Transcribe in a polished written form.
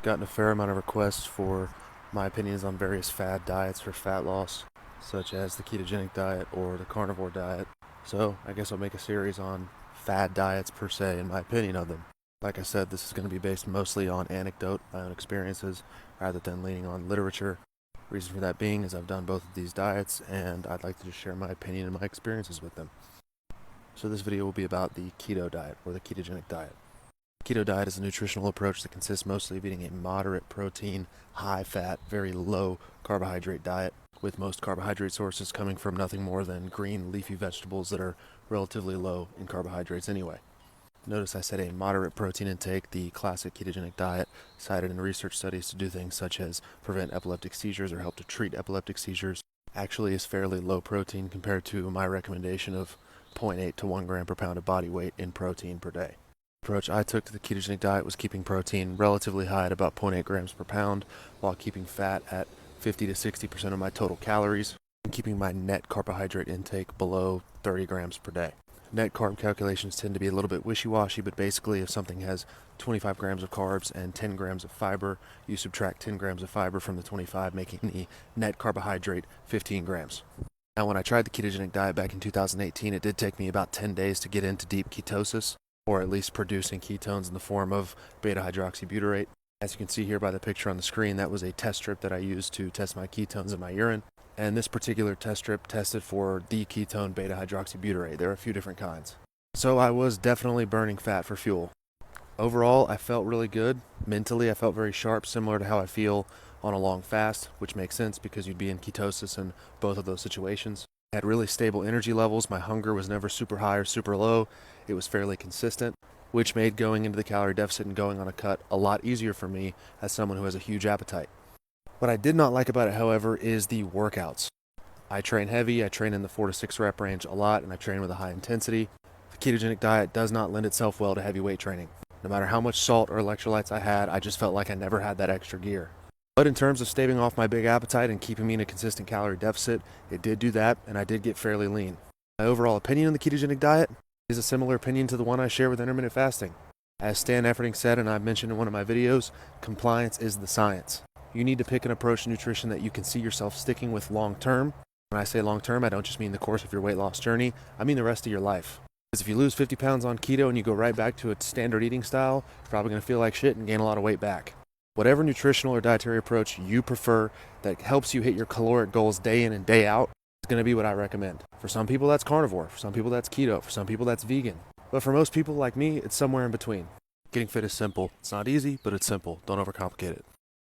gotten a fair amount of requests for my opinions on various fad diets for fat loss, such as the ketogenic diet or the carnivore diet. So I guess I'll make a series on fad diets per se and my opinion of them. Like I said, this is going to be based mostly on anecdote, my own experiences, rather than leaning on literature. Reason for that being is I've done both of these diets and I'd like to just share my opinion and my experiences with them. So this video will be about the keto diet or the ketogenic diet. Keto diet is a nutritional approach that consists mostly of eating a moderate protein, high fat, very low carbohydrate diet, with most carbohydrate sources coming from nothing more than green leafy vegetables that are relatively low in carbohydrates anyway. Notice I said a moderate protein intake. The classic ketogenic diet, cited in research studies to do things such as prevent epileptic seizures or help to treat epileptic seizures, actually is fairly low protein compared to my recommendation of 0.8 to 1 gram per pound of body weight in protein per day. The approach I took to the ketogenic diet was keeping protein relatively high at about 0.8 grams per pound, while keeping fat at 50 to 60% of my total calories, and keeping my net carbohydrate intake below 30 grams per day. Net carb calculations tend to be a little bit wishy-washy, but basically if something has 25 grams of carbs and 10 grams of fiber, you subtract 10 grams of fiber from the 25, making the net carbohydrate 15 grams. Now, when I tried the ketogenic diet back in 2018, it did take me about 10 days to get into deep ketosis, or at least producing ketones in the form of beta-hydroxybutyrate. As you can see here by the picture on the screen, that was a test strip that I used to test my ketones in my urine. And this particular test strip tested for the ketone beta-hydroxybutyrate. There are a few different kinds. So I was definitely burning fat for fuel. Overall, I felt really good. Mentally, I felt very sharp, similar to how I feel on a long fast, which makes sense because you'd be in ketosis in both of those situations. I had really stable energy levels. My hunger was never super high or super low. It was fairly consistent, which made going into the calorie deficit and going on a cut a lot easier for me as someone who has a huge appetite. What I did not like about it, however, is the workouts. I train heavy, I train in the 4 to 6 rep range a lot, and I train with a high intensity. The ketogenic diet does not lend itself well to heavy weight training. No matter how much salt or electrolytes I had, I just felt like I never had that extra gear. But in terms of staving off my big appetite and keeping me in a consistent calorie deficit, it did do that, and I did get fairly lean. My overall opinion on the ketogenic diet is a similar opinion to the one I share with intermittent fasting. As Stan Efferding said, and I've mentioned in one of my videos, compliance is the science. You need to pick an approach to nutrition that you can see yourself sticking with long term. When I say long term, I don't just mean the course of your weight loss journey, I mean the rest of your life. Because if you lose 50 pounds on keto and you go right back to a standard eating style, you're probably going to feel like shit and gain a lot of weight back. Whatever nutritional or dietary approach you prefer that helps you hit your caloric goals day in and day out is going to be what I recommend. For some people that's carnivore, for some people that's keto, for some people that's vegan. But for most people like me, it's somewhere in between. Getting fit is simple. It's not easy, but it's simple. Don't overcomplicate it.